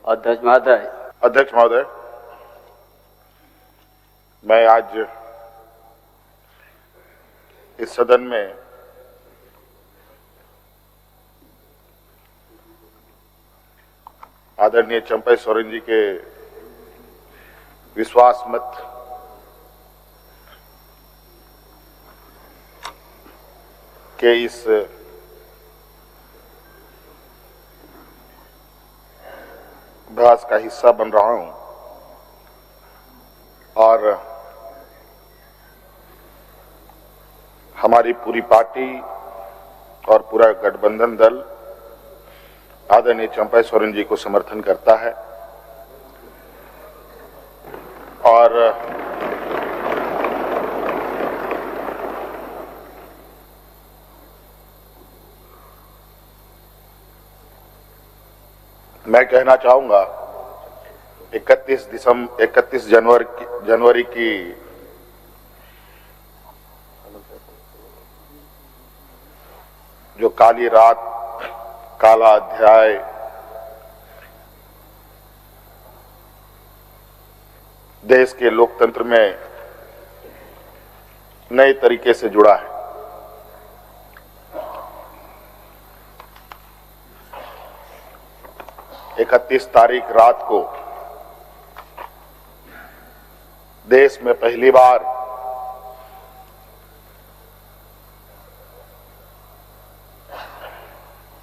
अध्यक्ष महोदय, मैं आज इस सदन में आदरणीय चंपई सोरेन जी के विश्वास मत के इस अभ्यास का हिस्सा बन रहा हूं और हमारी पूरी पार्टी और पूरा गठबंधन दल आदरणीय चंपई सोरेन जी को समर्थन करता है और मैं कहना चाहूंगा 31 जनवरी की जो काली रात, काला अध्याय देश के लोकतंत्र में नए तरीके से जुड़ा है। इकतीस तारीख रात को देश में पहली बार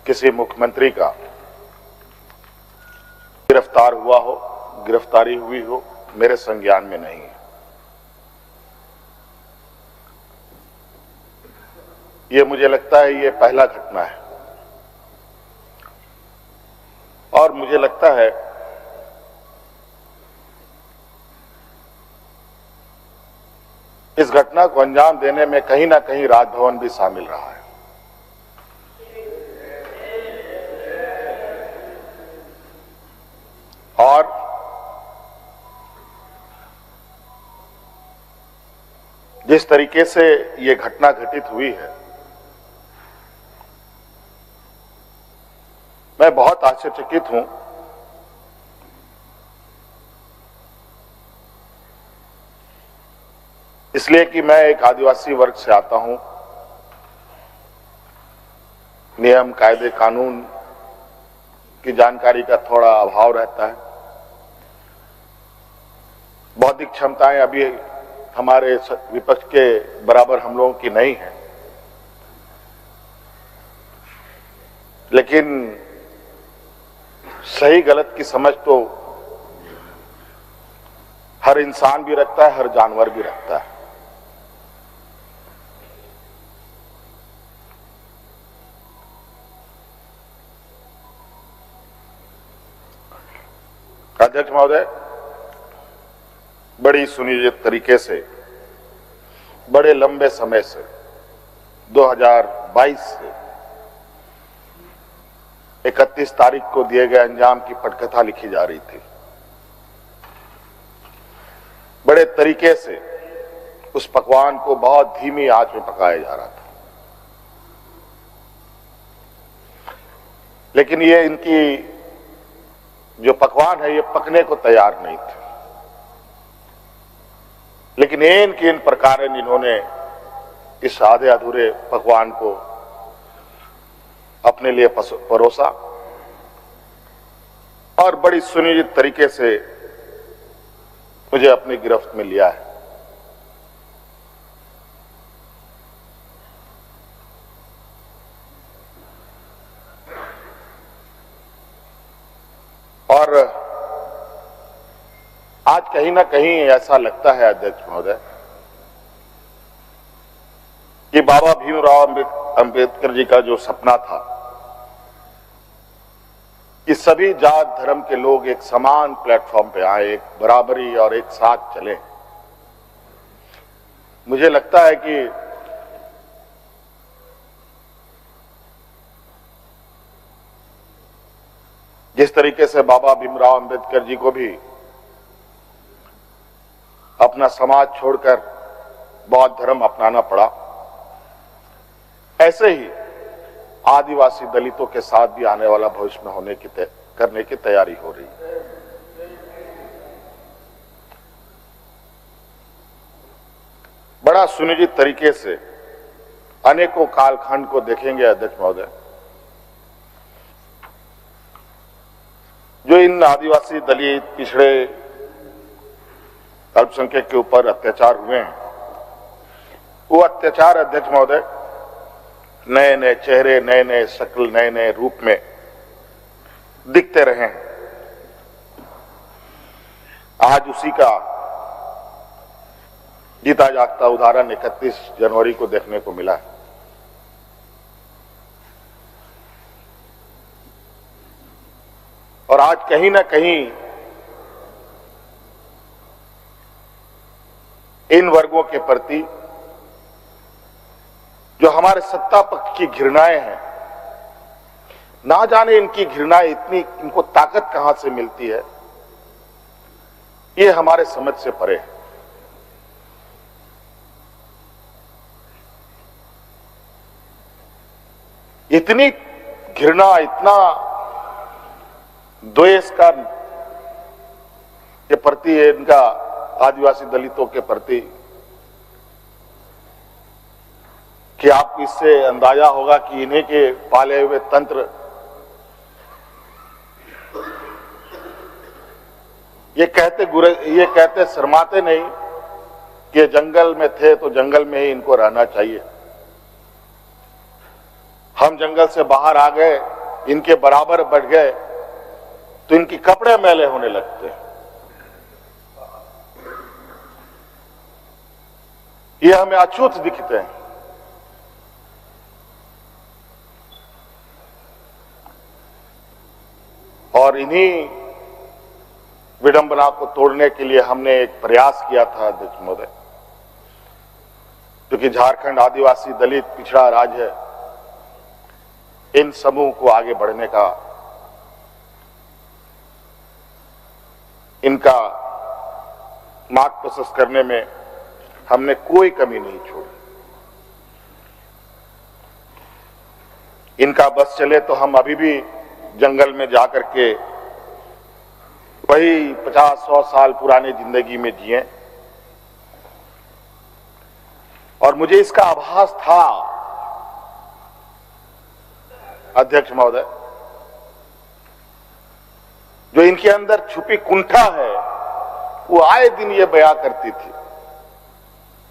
किसी मुख्यमंत्री का गिरफ्तारी हुई हो, मेरे संज्ञान में नहीं है। ये मुझे लगता है ये पहला घटना है और मुझे लगता है इस घटना को अंजाम देने में कहीं ना कहीं राजभवन भी शामिल रहा है। और जिस तरीके से ये घटना घटित हुई है, मैं बहुत आश्चर्यचकित हूं। इसलिए कि मैं एक आदिवासी वर्ग से आता हूं। नियम, कायदे, कानून की जानकारी का थोड़ा अभाव रहता है। बौद्धिक क्षमताएं अभी हमारे विपक्ष के बराबर हम लोगों की नहीं है, लेकिन सही गलत की समझ तो हर इंसान भी रखता है, हर जानवर भी रखता है। अध्यक्ष महोदय, बड़ी सुनियोजित तरीके से, बड़े लंबे समय से 2022 से 31 तारीख को दिए गए अंजाम की पटकथा लिखी जा रही थी। बड़े तरीके से उस पकवान को बहुत धीमी आंच में पकाया जा रहा था, लेकिन ये इनकी जो पकवान है ये पकने को तैयार नहीं थे। लेकिन इन प्रकार इन्होंने इस आधे अधूरे पकवान को अपने लिए परोसा और बड़ी सुनियोजित तरीके से मुझे अपनी गिरफ्त में लिया है। और आज कहीं ना कहीं ऐसा लगता है अध्यक्ष महोदय कि बाबा भीमराव अंबेडकर जी का जो सपना था कि सभी जात धर्म के लोग एक समान प्लेटफॉर्म पे आए, एक बराबरी और एक साथ चले, मुझे लगता है कि जिस तरीके से बाबा भीमराव अंबेडकर जी को भी अपना समाज छोड़कर बौद्ध धर्म अपनाना पड़ा, ऐसे ही आदिवासी दलितों के साथ भी आने वाला भविष्य में करने की तैयारी हो रही है। सुनियोजित तरीके से अनेकों कालखंड को देखेंगे अध्यक्ष महोदय, जो इन आदिवासी, दलित, पिछड़े, अल्पसंख्यक के ऊपर अत्याचार हुए हैं, वो अत्याचार अध्यक्ष महोदय नए नए चेहरे, नए नए शक्ल, नए नए रूप में दिखते रहे हैं। आज उसी का जीता जागता उदाहरण 31 जनवरी को देखने को मिला है। और आज कहीं ना कहीं इन वर्गों के प्रति जो हमारे सत्ता पक्ष की घृणाएं हैं, ना जाने इनकी घृणाएं इतनी, इनको ताकत कहां से मिलती है, ये हमारे समझ से परे है। इतनी घृणा, इतना द्वेष का के प्रति इनका आदिवासी दलितों के प्रति कि आप इससे अंदाजा होगा कि इन्हीं के पाले हुए तंत्र ये कहते शर्माते नहीं कि जंगल में थे तो जंगल में ही इनको रहना चाहिए। हम जंगल से बाहर आ गए, इनके बराबर बढ़ गए तो इनकी कपड़े मैले होने लगते हैं। ये हमें अछूत दिखते हैं। और इन्हीं विडंबना को तोड़ने के लिए हमने एक प्रयास किया था अध्यक्ष महोदय, क्योंकि झारखंड आदिवासी, दलित, पिछड़ा राज्य है, इन समूह को आगे बढ़ने का, इनका मार्ग प्रशस्त करने में हमने कोई कमी नहीं छोड़ी। इनका बस चले तो हम अभी भी जंगल में जाकर के वही 50-100 साल पुरानी जिंदगी में जिए। और मुझे इसका आभास था अध्यक्ष महोदय, जो इनके अंदर छुपी कुंठा है वो आए दिन ये बयां करती थी,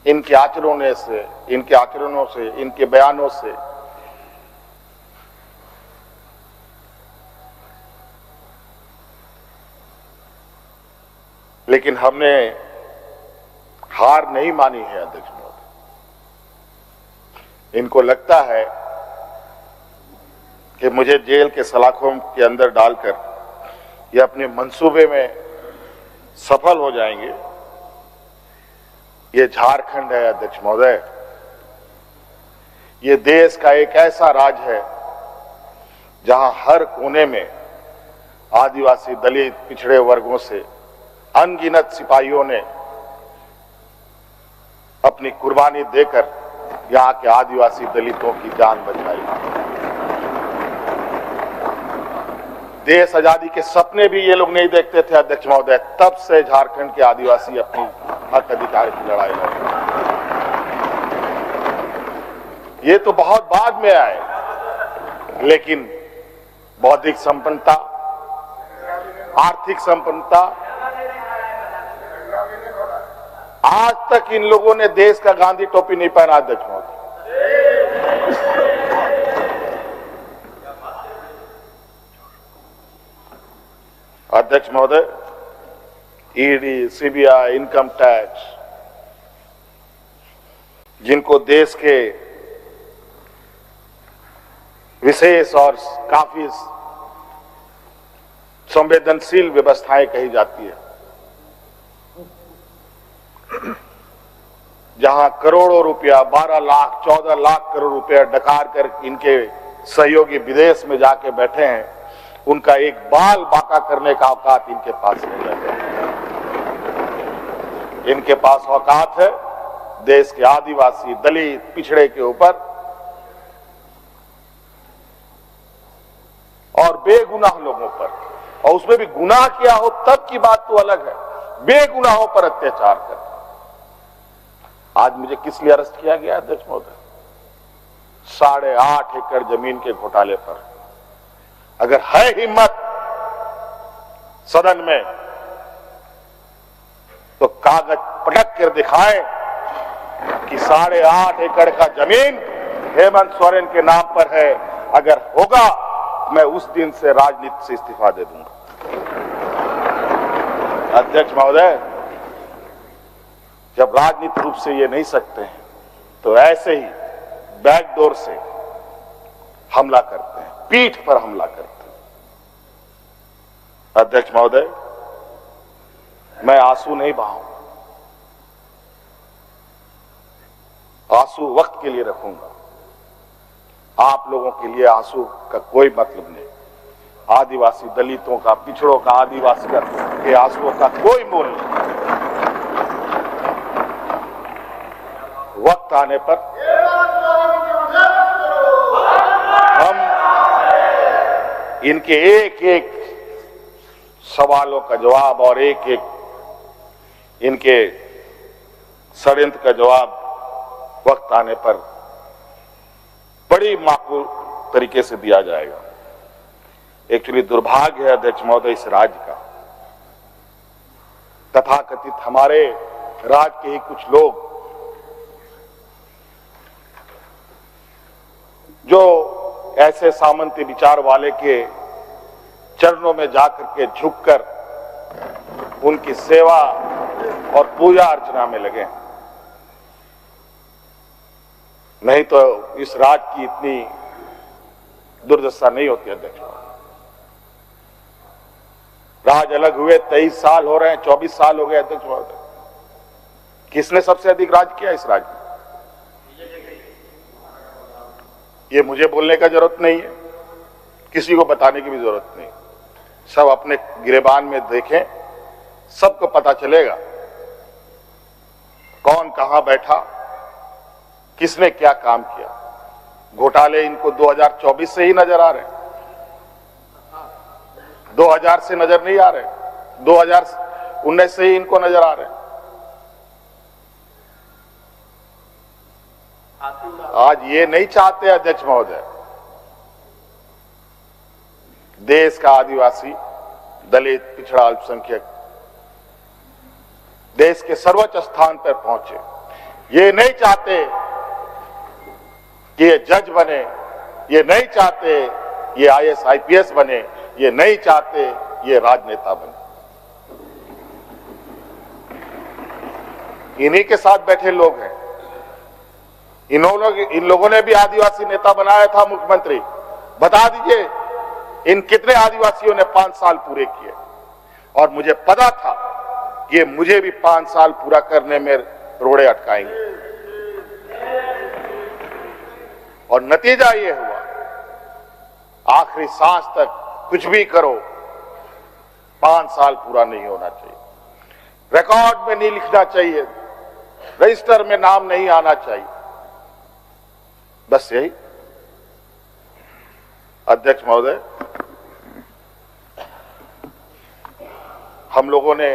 इनके आचरणों से, इनके बयानों से। लेकिन हमने हार नहीं मानी है अध्यक्ष महोदय। इनको लगता है कि मुझे जेल के सलाखों के अंदर डालकर ये अपने मंसूबे में सफल हो जाएंगे। ये झारखंड है अध्यक्ष महोदय, ये देश का एक ऐसा राज्य है जहां हर कोने में आदिवासी, दलित, पिछड़े वर्गों से अनगिनत सिपाहियों ने अपनी कुर्बानी देकर यहां के आदिवासी दलितों की जान बचाई। देश आजादी के सपने भी ये लोग नहीं देखते थे अध्यक्ष महोदय, तब से झारखंड के आदिवासी अपनी हक अधिकार की लड़ाई लड़ रहे। ये तो बहुत बाद में आए, लेकिन बौद्धिक संपन्नता, आर्थिक संपन्नता, आज तक इन लोगों ने देश का गांधी टोपी नहीं पहना अध्यक्ष महोदय। अध्यक्ष महोदय, ईडी, सीबीआई, इनकम टैक्स, जिनको देश के विशेष और काफी संवेदनशील व्यवस्थाएं कही जाती है, जहां करोड़ों रुपया, 12 लाख, 14 लाख करोड़ रुपया डकार कर इनके सहयोगी विदेश में जाके बैठे हैं, उनका एक बाल बाका करने का औकात इनके पास नहीं है। इनके पास औकात है देश के आदिवासी, दलित, पिछड़े के ऊपर और बेगुनाह लोगों पर, और उसमें भी गुनाह किया हो तब की बात तो अलग है, बेगुनाहों पर अत्याचार कर। आज मुझे किस लिए अरेस्ट किया गया अध्यक्ष महोदय? 8.5 एकड़ जमीन के घोटाले पर। अगर है हिम्मत सदन में तो कागज पटक कर दिखाए कि 8.5 एकड़ का जमीन हेमंत सोरेन के नाम पर है। अगर होगा मैं उस दिन से राजनीति से इस्तीफा दे दूंगा। अध्यक्ष महोदय, जब राजनीतिक रूप से ये नहीं सकते हैं तो ऐसे ही बैकडोर से हमला करते हैं, पीठ पर हमला करते हैं। अध्यक्ष महोदय, मैं आंसू नहीं बहाऊंगा, आंसू वक्त के लिए रखूंगा। आप लोगों के लिए आंसू का कोई मतलब नहीं। आदिवासी दलितों का, पिछड़ों का, आदिवासी के आंसुओं का कोई मोल नहीं। वक्त आने पर हम इनके एक एक सवालों का जवाब और एक एक इनके षड्यंत्र का जवाब वक्त आने पर बड़ी माकूल तरीके से दिया जाएगा। एक्चुअली दुर्भाग्य है अध्यक्ष महोदय इस राज्य का, तथाकथित हमारे राज्य के ही कुछ लोग जो ऐसे सामंती विचार वाले के चरणों में जाकर के झुककर उनकी सेवा और पूजा अर्चना में लगे। नहीं तो इस राज्य की इतनी दुर्दशा नहीं होती अध्यक्ष। राज अलग हुए 23 साल हो रहे हैं, 24 साल हो गए अध्यक्ष महोदय। किसने सबसे अधिक राज किया इस राज्य में? ये मुझे बोलने का जरूरत नहीं है, किसी को बताने की भी जरूरत नहीं। सब अपने गिरेबान में देखें, सबको पता चलेगा कौन कहां बैठा, किसने क्या काम किया। घोटाले इनको 2024 से ही नजर आ रहे हैं, 2000 से नजर नहीं आ रहे, 2019 से ही इनको नजर आ रहे हैं। आज ये नहीं चाहते अध्यक्ष महोदय देश का आदिवासी, दलित, पिछड़ा, अल्पसंख्यक देश के सर्वोच्च स्थान पर पहुंचे। ये नहीं चाहते कि ये जज बने, ये नहीं चाहते ये IAS IPS बने, ये नहीं चाहते ये राजनेता बने। इन्हीं के साथ बैठे लोग हैं। इन लोगों ने भी आदिवासी नेता बनाया था मुख्यमंत्री। बता दीजिए इन कितने आदिवासियों ने 5 साल पूरे किए। और मुझे पता था कि मुझे भी 5 साल पूरा करने में रोड़े अटकाएंगे। और नतीजा ये हुआ, आखिरी सांस तक कुछ भी करो 5 साल पूरा नहीं होना चाहिए, रिकॉर्ड में नहीं लिखना चाहिए, रजिस्टर में नाम नहीं आना चाहिए। बस यही। अध्यक्ष महोदय, हम लोगों ने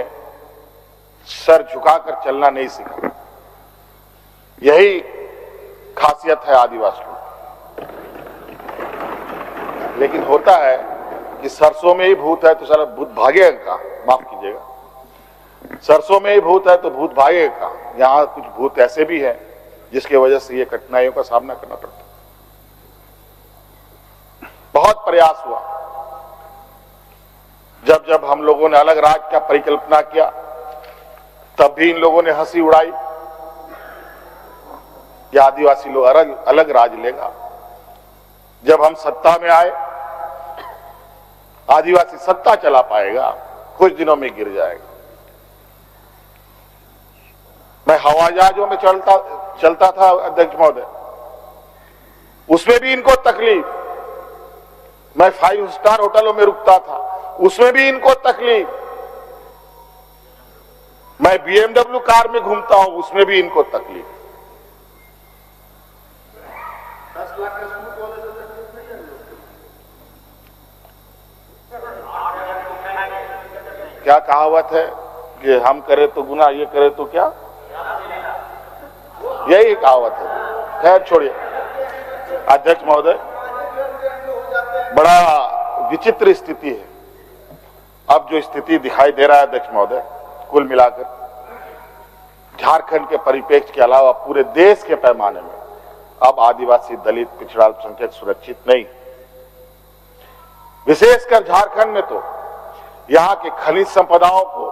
सर झुकाकर चलना नहीं सीखा। यही खासियत है आदिवासियों। लेकिन होता है कि सरसों में ही भूत है तो सारा भूत भागेगा कहां? माफ कीजिएगा, सरसों में ही भूत है तो भूत भागेगा कहां? यहां कुछ भूत ऐसे भी हैं जिसकी वजह से ये कठिनाइयों का सामना करना पड़ता है। बहुत प्रयास हुआ, जब जब हम लोगों ने अलग राज्य का परिकल्पना किया तब भी इन लोगों ने हंसी उड़ाई कि आदिवासी लोग अलग राज लेगा। जब हम सत्ता में आए, आदिवासी सत्ता चला पाएगा, कुछ दिनों में गिर जाएगा। मैं हवाई जहाजों में चलता था अध्यक्ष महोदय, उसमें भी इनको तकलीफ। मैं 5 स्टार होटलों में रुकता था, उसमें भी इनको तकलीफ। मैं BMW कार में घूमता हूं, उसमें भी इनको तकलीफ। 10 लाख का सूट वाले से तकलीफ नहीं है। क्या कहावत है कि हम करें तो गुनाह, ये करे तो क्या? यही कहावत है। खैर छोड़िए अध्यक्ष महोदय, बड़ा विचित्र स्थिति है। अब जो स्थिति दिखाई दे रहा है अध्यक्ष महोदय, कुल मिलाकर झारखंड के परिप्रेक्ष्य के अलावा पूरे देश के पैमाने में अब आदिवासी, दलित, पिछड़ा, अल्पसंख्यक सुरक्षित नहीं। विशेषकर झारखंड में तो यहां के खनिज संपदाओं को,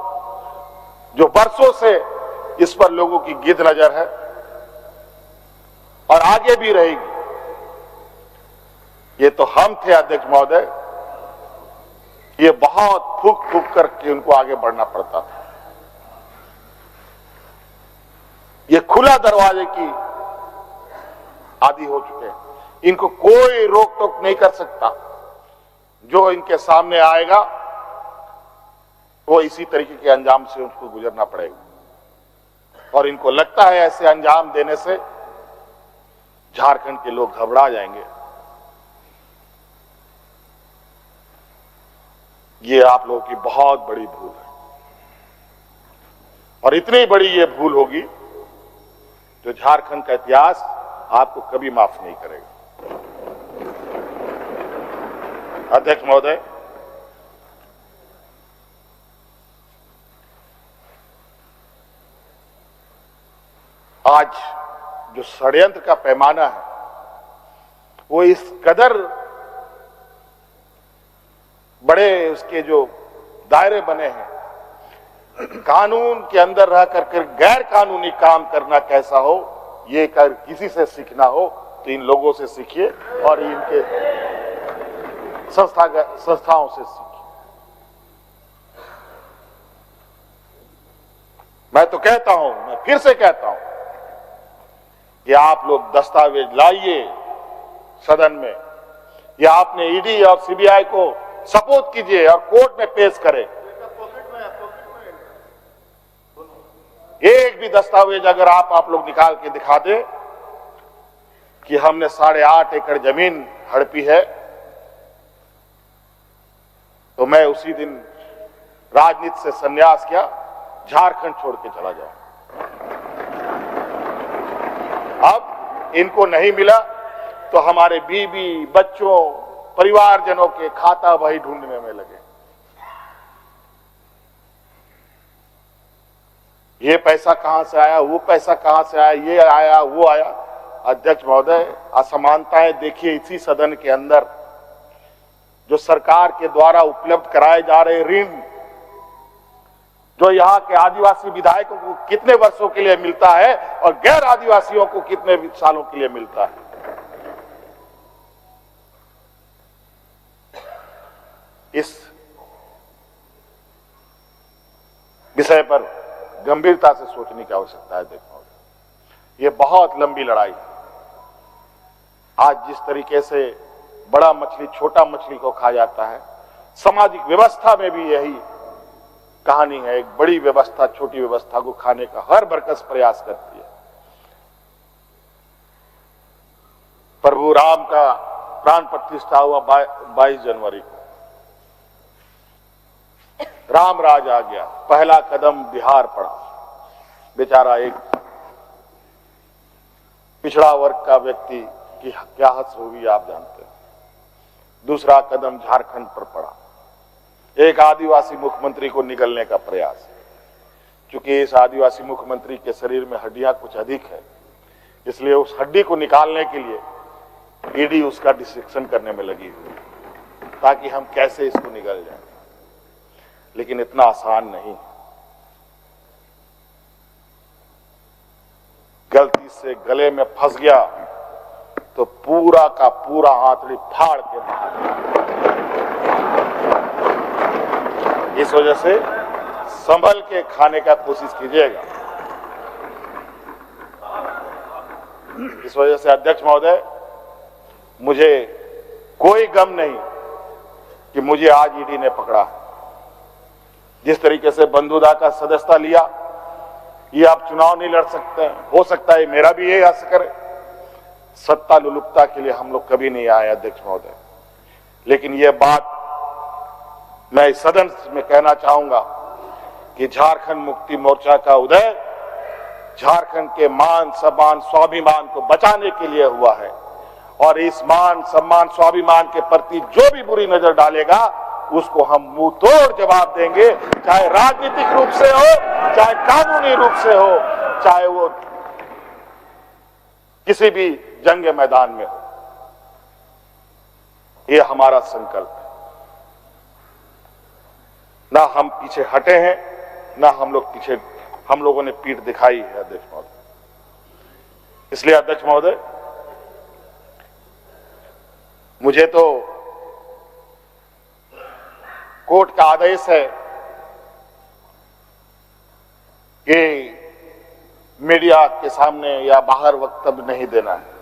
जो वर्षों से इस पर लोगों की गिद्ध नजर है और आगे भी रहेगी, ये तो हम थे अध्यक्ष महोदय, ये बहुत फूक फूक करके उनको आगे बढ़ना पड़ता था। ये खुला दरवाजे की आदी हो चुके हैं, इनको कोई रोक टोक नहीं कर सकता। जो इनके सामने आएगा वो इसी तरीके के अंजाम से उनको गुजरना पड़ेगा। और इनको लगता है ऐसे अंजाम देने से झारखंड के लोग घबरा जाएंगे। ये आप लोगों की बहुत बड़ी भूल है, और इतनी बड़ी ये भूल होगी जो झारखंड का इतिहास आपको कभी माफ नहीं करेगा। अध्यक्ष महोदय, आज जो षड्यंत्र का पैमाना है वो इस कदर बड़े उसके जो दायरे बने हैं, कानून के अंदर रह कर गैर कानूनी काम करना कैसा हो, ये कर किसी से सीखना हो तो इन लोगों से सीखिए और इनके संस्थाओं से सीखिए। मैं तो कहता हूं, मैं फिर से कहता हूं कि आप लोग दस्तावेज लाइए सदन में, या आपने ईडी और सीबीआई को सपोर्ट कीजिए और कोर्ट में पेश करें। एक भी दस्तावेज अगर आप लोग निकाल के दिखा दे कि हमने 8.5 एकड़ जमीन हड़पी है, तो मैं उसी दिन राजनीति से संन्यास किया, झारखंड छोड़ के चला जाऊं। अब इनको नहीं मिला तो हमारे बीवी, बच्चों, परिवारजनों के खाता बही ढूंढने में लगे। ये पैसा कहां से आया, वो पैसा कहां से आया, ये आया, वो आया। अध्यक्ष महोदय, असमानताएं देखिए इसी सदन के अंदर। जो सरकार के द्वारा उपलब्ध कराए जा रहे ऋण, जो यहाँ के आदिवासी विधायकों को कितने वर्षों के लिए मिलता है और गैर आदिवासियों को कितने सालों के लिए मिलता है। इस विषय पर गंभीरता से सोचने की आवश्यकता है। देखो, ये बहुत लंबी लड़ाई है। आज जिस तरीके से बड़ा मछली छोटा मछली को खा जाता है, सामाजिक व्यवस्था में भी यही कहानी है। एक बड़ी व्यवस्था छोटी व्यवस्था को खाने का हर बरकस प्रयास करती है। प्रभु राम का प्राण प्रतिष्ठा हुआ 22 जनवरी को। राम राज आ गया, पहला कदम बिहार पड़ा। बेचारा एक पिछड़ा वर्ग का व्यक्ति की क्या हद होगी आप जानते हैं। दूसरा कदम झारखंड पर पड़ा, एक आदिवासी मुख्यमंत्री को निगलने का प्रयास। क्योंकि इस आदिवासी मुख्यमंत्री के शरीर में हड्डियां कुछ अधिक है, इसलिए उस हड्डी को निकालने के लिए ईडी उसका डिसेक्शन करने में लगी हुई, ताकि हम कैसे इसको निगल जाए। लेकिन इतना आसान नहीं। गलती से गले में फंस गया तो पूरा का पूरा आंतड़ी फाड़ के बाहर। इस वजह से संभल के खाने का कोशिश कीजिएगा। इस वजह से अध्यक्ष महोदय, मुझे कोई गम नहीं कि मुझे आज ईडी ने पकड़ा। जिस तरीके से बंधुदा का सदस्यता लिया, ये आप चुनाव नहीं लड़ सकते हैं। हो सकता है मेरा भी ये आस करे। सत्ता लुलुपता के लिए हम लोग कभी नहीं आए अध्यक्ष महोदय। लेकिन ये बात मैं इस सदन में कहना चाहूंगा कि झारखंड मुक्ति मोर्चा का उदय झारखंड के मान सम्मान स्वाभिमान को बचाने के लिए हुआ है। और इस मान सम्मान स्वाभिमान के प्रति जो भी बुरी नजर डालेगा उसको हम मुंह तोड़ जवाब देंगे, चाहे राजनीतिक रूप से हो, चाहे कानूनी रूप से हो, चाहे वो किसी भी जंग मैदान में हो। ये हमारा संकल्प है। ना हम पीछे हटे हैं, ना हम लोगों ने पीठ दिखाई है अध्यक्ष महोदय। इसलिए अध्यक्ष महोदय, मुझे तो कोर्ट का आदेश है कि मीडिया के सामने या बाहर वक्तव्य नहीं देना है।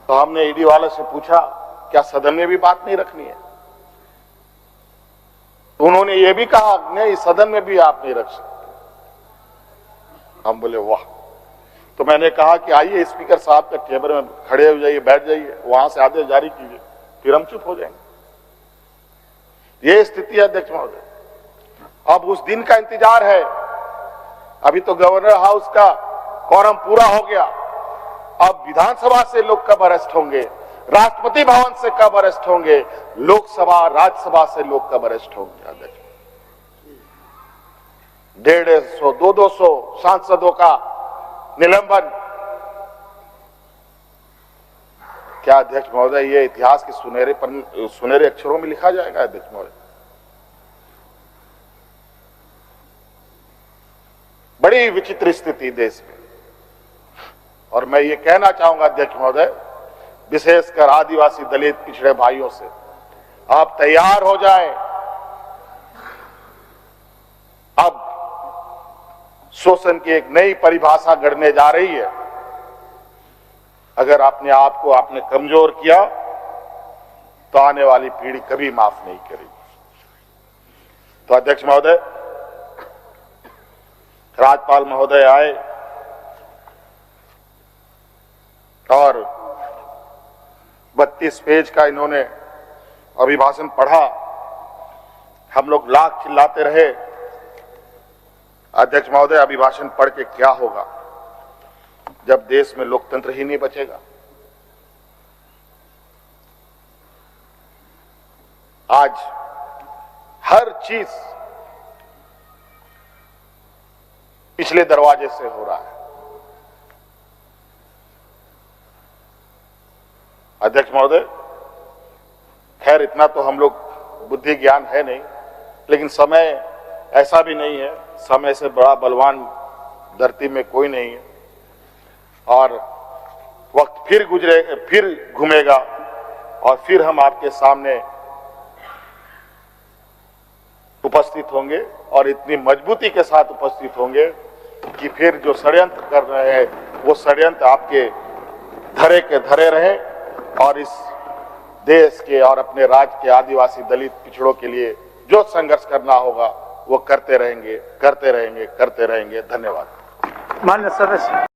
तो हमने ईडी वाले से पूछा, क्या सदन में भी बात नहीं रखनी है? तो उन्होंने ये भी कहा, नहीं सदन में भी आप नहीं रख सकते। हम बोले वाह। तो मैंने कहा कि आइए स्पीकर साहब के टेबल में खड़े हो जाइए, बैठ जाइए, वहां से आदेश जारी कीजिए, फिर हम चुप हो जाएंगे। ये स्थिति है अध्यक्ष महोदय। अब उस दिन का इंतजार है। अभी तो गवर्नर हाउस का कोरम पूरा हो गया। अब विधानसभा से लोग कब अरेस्ट होंगे, राष्ट्रपति भवन से कब अरेस्ट होंगे, लोकसभा राज्यसभा से लोग कब अरेस्ट होंगे? अध्यक्ष 150, 200 सांसदों का निलंबन। क्या अध्यक्ष महोदय ये इतिहास के सुनहरे अक्षरों में लिखा जाएगा? अध्यक्ष महोदय, बड़ी विचित्र स्थिति देश में। और मैं ये कहना चाहूंगा अध्यक्ष महोदय, विशेषकर आदिवासी दलित पिछड़े भाइयों से, आप तैयार हो जाएं। अब शोषण की एक नई परिभाषा गढ़ने जा रही है। अगर अपने आप को आपने कमजोर किया तो आने वाली पीढ़ी कभी माफ नहीं करेगी। तो अध्यक्ष महोदय, राज्यपाल महोदय आए और 32 पेज का इन्होंने अभिभाषण पढ़ा। हम लोग लाख चिल्लाते रहे। अध्यक्ष महोदय, अभिभाषण पढ़ के क्या होगा जब देश में लोकतंत्र ही नहीं बचेगा? आज हर चीज पिछले दरवाजे से हो रहा है। अध्यक्ष महोदय, खैर इतना तो हम लोग बुद्धि ज्ञान है नहीं, लेकिन समय ऐसा भी नहीं है, समय से बड़ा बलवान धरती में कोई नहीं है। और वक्त फिर घूमेगा और फिर हम आपके सामने उपस्थित होंगे और इतनी मजबूती के साथ उपस्थित होंगे कि फिर जो षड्यंत्र कर रहे हैं वो षड्यंत्र आपके धरे के धरे रहे और इस देश के और अपने राज्य के आदिवासी दलित पिछड़ों के लिए जो संघर्ष करना होगा वो करते रहेंगे। धन्यवाद। माननीय सदस्य।